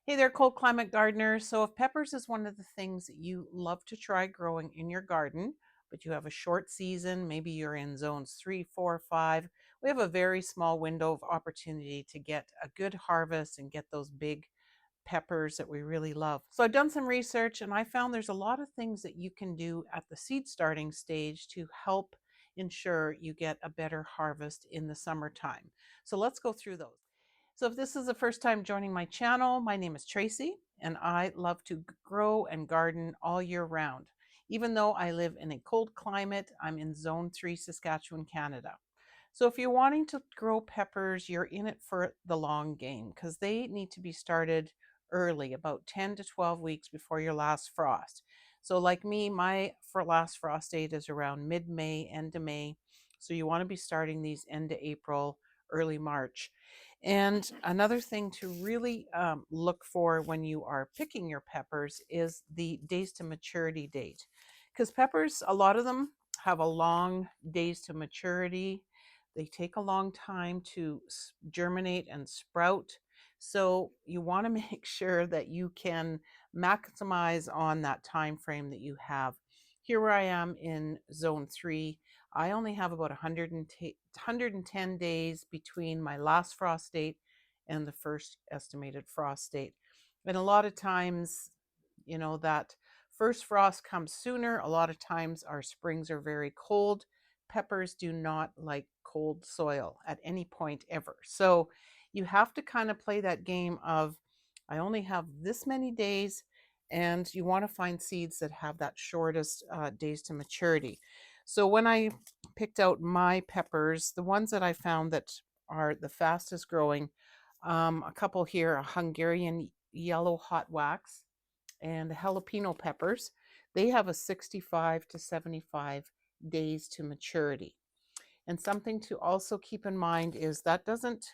Hey there, cold climate gardeners. So, if peppers is one of the things that you love to try growing in your garden, but you have a short season, maybe you're in zones 3, 4, 5, we have a very small window of opportunity to get a good harvest and get those big peppers that we really love. So, I've done some research and I found there's a lot of things that you can do at the seed starting stage to help ensure you get a better harvest in the summertime. So, let's go through those. So if this is the first time joining my channel, my name is Tracy and I love to grow and garden all year round. Even though I live in a cold climate, I'm in zone 3 Saskatchewan, Canada. So if you're wanting to grow peppers, you're in it for the long game because they need to be started early, about 10 to 12 weeks before your last frost. So like me, my last frost date is around mid-May, end of May. So you want to be starting these end of April, early March. And another thing to really look for when you are picking your peppers is the days to maturity date. Because peppers, a lot of them have a long days to maturity. They take a long time to germinate and sprout. So you want to make sure that you can maximize on that time frame that you have. Here where I am in zone 3, I only have about 110 days between my last frost date and the first estimated frost date. And a lot of times, that first frost comes sooner. A lot of times our springs are very cold. Peppers do not like cold soil at any point ever. So you have to kind of play that game of, I only have this many days, and you want to find seeds that have that shortest days to maturity. So when I picked out my peppers, the ones that I found that are the fastest growing, a couple here, a Hungarian yellow hot wax and the jalapeno peppers, they have a 65 to 75 days to maturity. And something to also keep in mind is that doesn't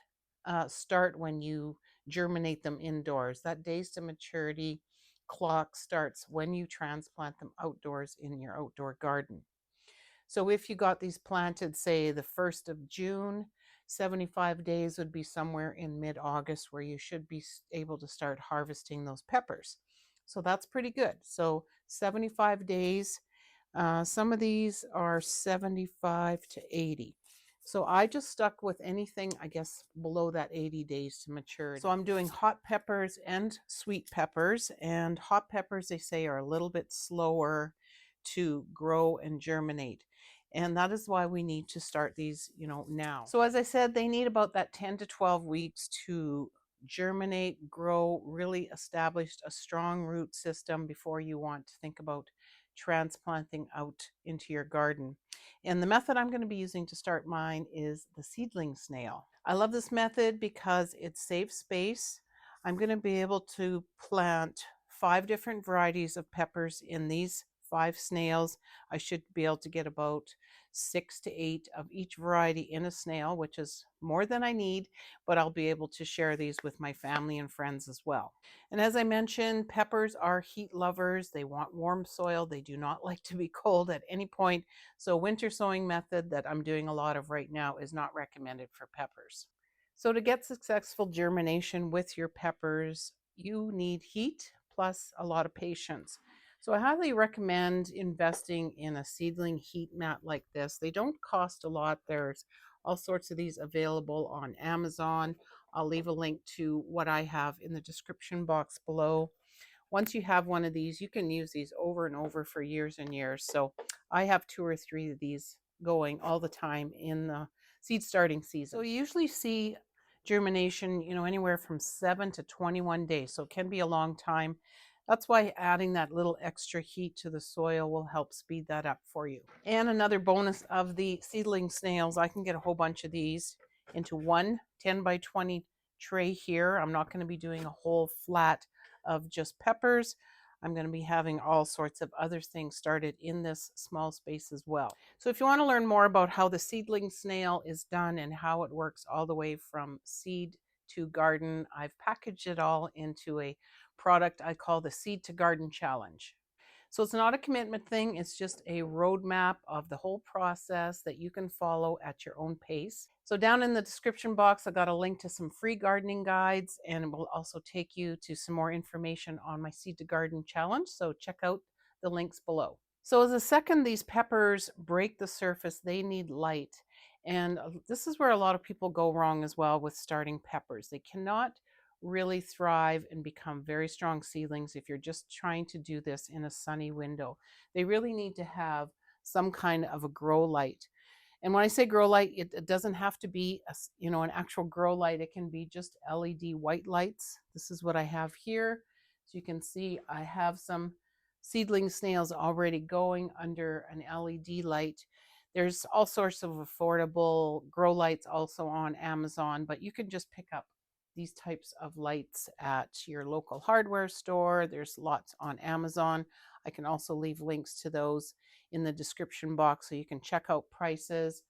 start when you germinate them indoors. That days to maturity clock starts when you transplant them outdoors in your outdoor garden. So if you got these planted, say the 1st of June, 75 days would be somewhere in mid-August where you should be able to start harvesting those peppers. So that's pretty good. So 75 days. Some of these are 75 to 80. So I just stuck with anything, I guess, below that 80 days to maturity. So I'm doing hot peppers and sweet peppers. And hot peppers, they say, are a little bit slower to grow and germinate. And that is why we need to start these, now. So as I said, they need about that 10 to 12 weeks to germinate, grow, really establish a strong root system before you want to think about transplanting out into your garden. And the method I'm going to be using to start mine is the seedling snail. I love this method because it saves space. I'm going to be able to plant 5 different varieties of peppers in these 5 snails. I should be able to get about 6 to 8 of each variety in a snail, which is more than I need, but I'll be able to share these with my family and friends as well. And as I mentioned, peppers are heat lovers. They want warm soil. They do not like to be cold at any point. So winter sowing method that I'm doing a lot of right now is not recommended for peppers. So to get successful germination with your peppers, you need heat plus a lot of patience. So I highly recommend investing in a seedling heat mat like this. They don't cost a lot. There's all sorts of these available on Amazon. I'll leave a link to what I have in the description box below. Once you have one of these, you can use these over and over for years and years. So I have 2 or 3 of these going all the time in the seed starting season. So you usually see germination, anywhere from 7 to 21 days. So it can be a long time. That's why adding that little extra heat to the soil will help speed that up for you. And another bonus of the seedling snails, I can get a whole bunch of these into one 10 by 20 tray here. I'm not going to be doing a whole flat of just peppers. I'm going to be having all sorts of other things started in this small space as well. So if you want to learn more about how the seedling snail is done and how it works all the way from seed to garden, I've packaged it all into a product I call the Seed to Garden Challenge. So it's not a commitment thing, it's just a roadmap of the whole process that you can follow at your own pace. So down in the description box, I got a link to some free gardening guides, and it will also take you to some more information on my Seed to Garden challenge. So check out the links below. So the second these peppers break the surface, they need light. And this is where a lot of people go wrong as well with starting peppers. They cannot really thrive and become very strong seedlings if you're just trying to do this in a sunny window. They really need to have some kind of a grow light. And when I say grow light, it doesn't have to be an actual grow light. It can be just LED white lights. This is what I have here. So you can see I have some seedling snails already going under an LED light. There's all sorts of affordable grow lights also on Amazon, but you can just pick up these types of lights at your local hardware store. There's lots on Amazon. I can also leave links to those in the description box so you can check out prices.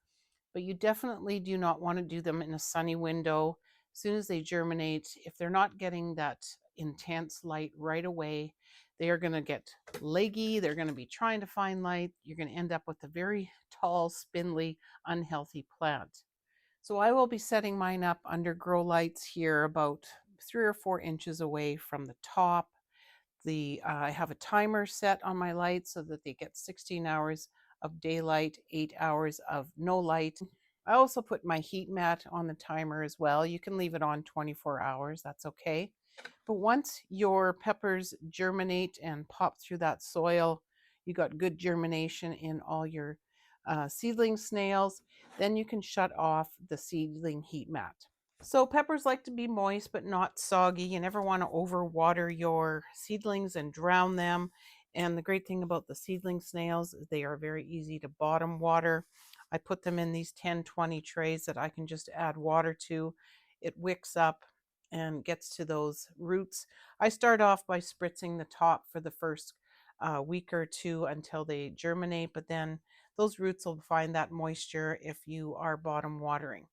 But you definitely do not want to do them in a sunny window. As soon as they germinate, if they're not getting that intense light right away, they are going to get leggy. They're going to be trying to find light. You're going to end up with a very tall, spindly, unhealthy plant. So I will be setting mine up under grow lights here about 3 or 4 inches away from the top. I have a timer set on my lights so that they get 16 hours of daylight, 8 hours of no light. I also put my heat mat on the timer as well. You can leave it on 24 hours, that's okay. But once your peppers germinate and pop through that soil, you got good germination in all your seedling snails, then you can shut off the seedling heat mat. So peppers like to be moist but not soggy. You never want to overwater your seedlings and drown them. And the great thing about the seedling snails is they are very easy to bottom water. I put them in these 10-20 trays that I can just add water to. It wicks up and gets to those roots. I start off by spritzing the top for the first week or two until they germinate, but then those roots will find that moisture if you are bottom watering.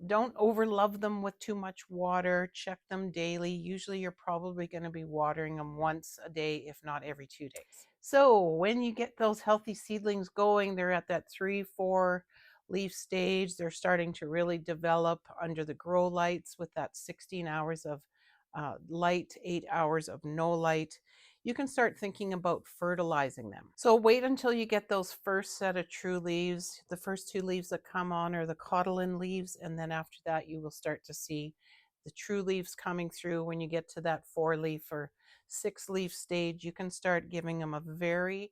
Don't overlove them with too much water. Check them daily. Usually you're probably going to be watering them once a day, if not every 2 days. So when you get those healthy seedlings going, they're at that 3, 4 leaf stage. They're starting to really develop under the grow lights with that 16 hours of light, 8 hours of no light. You can start thinking about fertilizing them. So wait until you get those first set of true leaves. The first 2 leaves that come on are the cotyledon leaves, and then after that you will start to see the true leaves coming through. When you get to that 4 leaf or 6 leaf stage, you can start giving them a very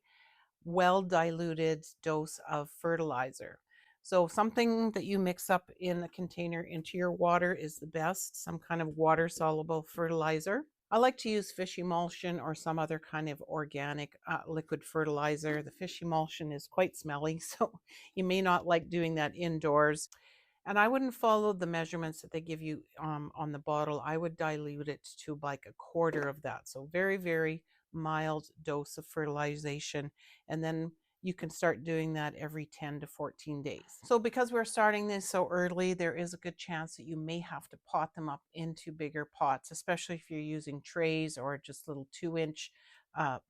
well diluted dose of fertilizer. So something that you mix up in a container into your water is the best, some kind of water soluble fertilizer. I like to use fish emulsion or some other kind of organic liquid fertilizer. The fish emulsion is quite smelly, so you may not like doing that indoors. And I wouldn't follow the measurements that they give you on the bottle. I would dilute it to like a quarter of that. So very, very mild dose of fertilization. And then you can start doing that every 10 to 14 days. So because we're starting this so early, there is a good chance that you may have to pot them up into bigger pots, especially if you're using trays or just little 2-inch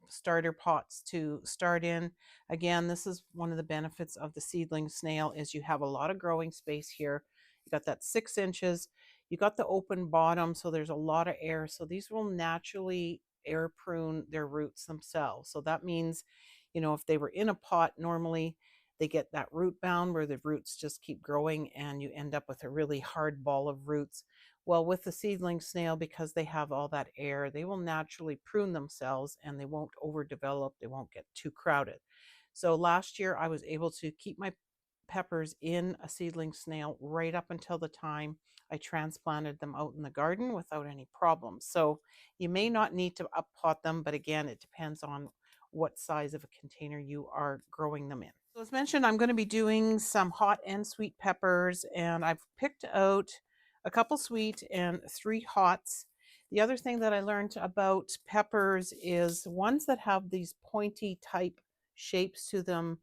starter pots to start in. Again, this is one of the benefits of the seedling snail is you have a lot of growing space here. You got that 6 inches. You got the open bottom, so there's a lot of air. So these will naturally air prune their roots themselves. So that means, if they were in a pot normally, they get that root bound where the roots just keep growing and you end up with a really hard ball of roots. Well, with the seedling snail, because they have all that air, they will naturally prune themselves and they won't overdevelop. They won't get too crowded. So last year I was able to keep my peppers in a seedling snail right up until the time I transplanted them out in the garden without any problems. So you may not need to up pot them, but again, it depends on what size of a container you are growing them in. So as mentioned, I'm going to be doing some hot and sweet peppers, and I've picked out a couple sweet and 3 hots. The other thing that I learned about peppers is ones that have these pointy type shapes to them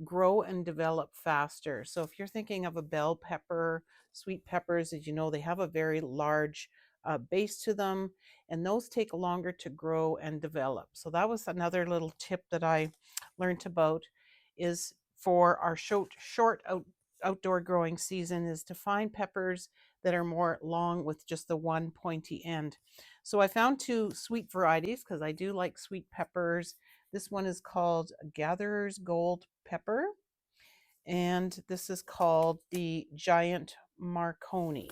grow and develop faster. So if you're thinking of a bell pepper, sweet peppers, as you know, they have a very large base to them, and those take longer to grow and develop. So that was another little tip that I learned about, is for our outdoor growing season, is to find peppers that are more long with just the one pointy end. So I found two sweet varieties because I do like sweet peppers. This one is called Gatherer's Gold Pepper, and this is called the Giant Marconi.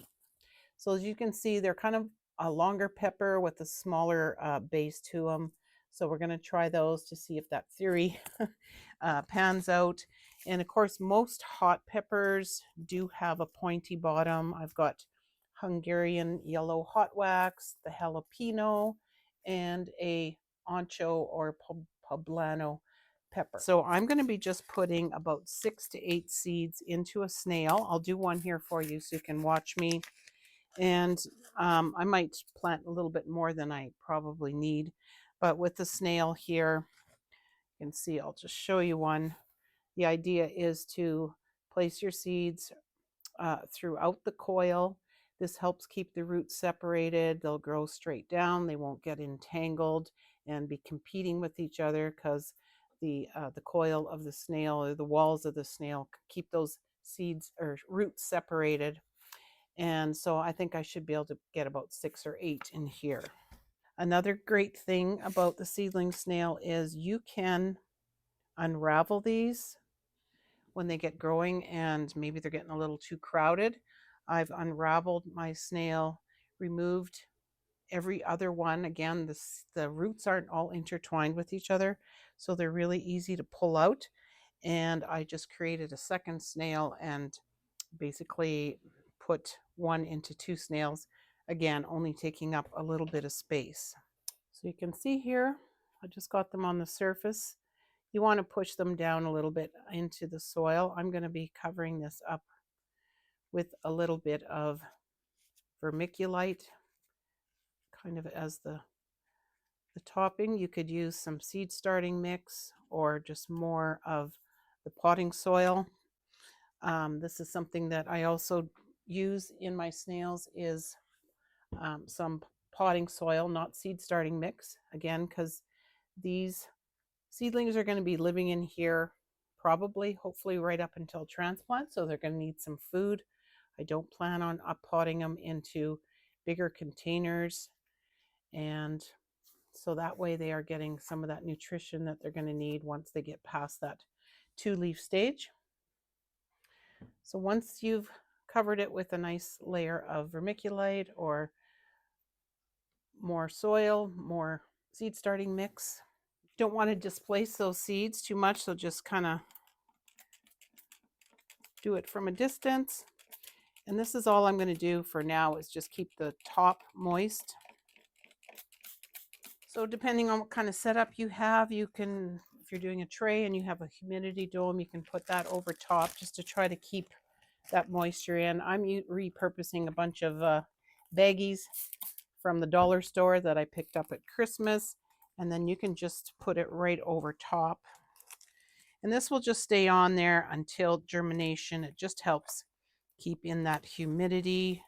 So as you can see, they're kind of a longer pepper with a smaller base to them. So we're going to try those to see if that theory pans out. And of course, most hot peppers do have a pointy bottom. I've got Hungarian yellow hot wax, the jalapeno, and a ancho or poblano pepper. So I'm going to be just putting about 6 to 8 seeds into a snail. I'll do one here for you so you can watch me. And I might plant a little bit more than I probably need. But with the snail here, you can see, I'll just show you one. The idea is to place your seeds throughout the coil. This helps keep the roots separated. They'll grow straight down. They won't get entangled and be competing with each other, because the coil of the snail, or the walls of the snail, keep those seeds or roots separated. And so I think I should be able to get about 6 or 8 in here. Another great thing about the seedling snail is you can unravel these when they get growing and maybe they're getting a little too crowded. I've unraveled my snail, removed every other one. Again, the roots aren't all intertwined with each other, so they're really easy to pull out. And I just created a second snail and basically put one into 2 snails, again, only taking up a little bit of space. So you can see here, I just got them on the surface. You want to push them down a little bit into the soil. I'm going to be covering this up with a little bit of vermiculite, kind of as the topping. You could use some seed starting mix or just more of the potting soil. This is something that I also use in my snails, is some potting soil, not seed starting mix, again, because these seedlings are going to be living in here probably, hopefully, right up until transplant, so they're going to need some food. I don't plan on potting them into bigger containers, and so that way they are getting some of that nutrition that they're going to need once they get past that 2-leaf stage. So once you've covered it with a nice layer of vermiculite or more soil, more seed starting mix, you don't want to displace those seeds too much, so just kind of do it from a distance. And this is all I'm going to do for now, is just keep the top moist. So depending on what kind of setup you have, you can, if you're doing a tray and you have a humidity dome, you can put that over top just to try to keep that moisture in. I'm repurposing a bunch of baggies from the dollar store that I picked up at Christmas, and then you can just put it right over top. And this will just stay on there until germination. It just helps keep in that humidity,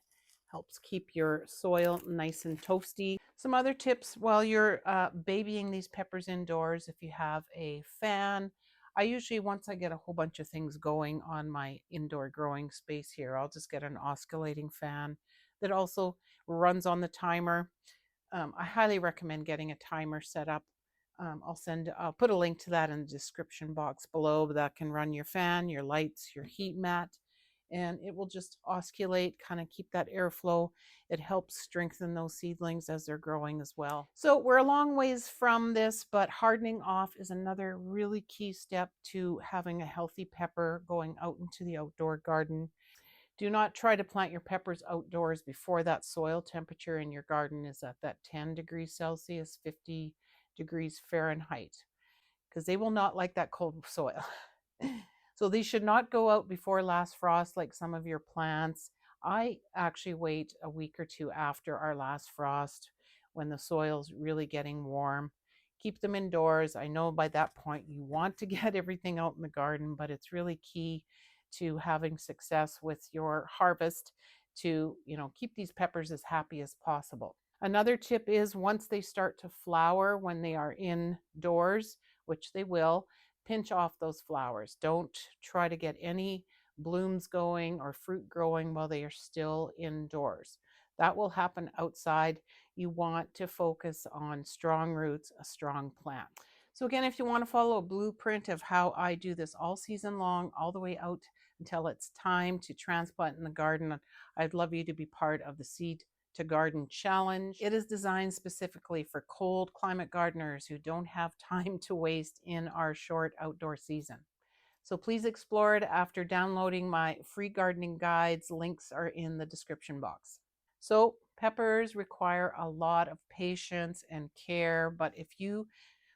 helps keep your soil nice and toasty. Some other tips while you're babying these peppers indoors: if you have a fan, I usually, once I get a whole bunch of things going on my indoor growing space here, I'll just get an oscillating fan that also runs on the timer. I highly recommend getting a timer set up. I'll put a link to that in the description box below. That can run your fan, your lights, your heat mat, and it will just oscillate, kind of keep that airflow. It helps strengthen those seedlings as they're growing as well. So we're a long ways from this, but hardening off is another really key step to having a healthy pepper going out into the outdoor garden. Do not try to plant your peppers outdoors before that soil temperature in your garden is at that 10 degrees Celsius, 50 degrees Fahrenheit, because they will not like that cold soil. So these should not go out before last frost like some of your plants. I actually wait a week or 2 after our last frost, when the soil's really getting warm. Keep them indoors. I know by that point you want to get everything out in the garden, but it's really key to having success with your harvest to, keep these peppers as happy as possible. Another tip is once they start to flower when they are indoors, which they will, pinch off those flowers. Don't try to get any blooms going or fruit growing while they are still indoors. That will happen outside. You want to focus on strong roots, a strong plant. So again, if you want to follow a blueprint of how I do this all season long, all the way out until it's time to transplant in the garden, I'd love you to be part of the Seed to Garden Challenge. It is designed specifically for cold climate gardeners who don't have time to waste in our short outdoor season. So please explore it after downloading my free gardening guides. Links are in the description box. So peppers require a lot of patience and care, but if you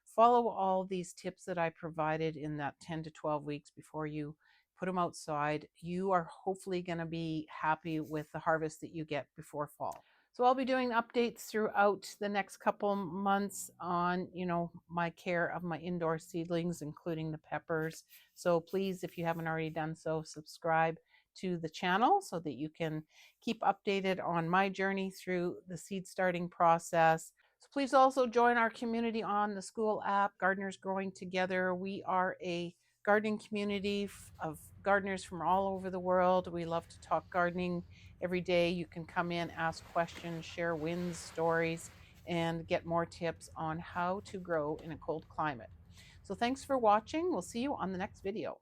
follow all these tips that I provided in that 10 to 12 weeks before you put them outside, you are hopefully going to be happy with the harvest that you get before fall. So I'll be doing updates throughout the next couple months on, my care of my indoor seedlings, including the peppers. So please, if you haven't already done so, subscribe to the channel so that you can keep updated on my journey through the seed starting process. So please also join our community on the school app, Gardeners Growing Together. We are a gardening community of gardeners from all over the world. We love to talk gardening every day. You can come in, ask questions, share wins, stories, and get more tips on how to grow in a cold climate. So thanks for watching. We'll see you on the next video.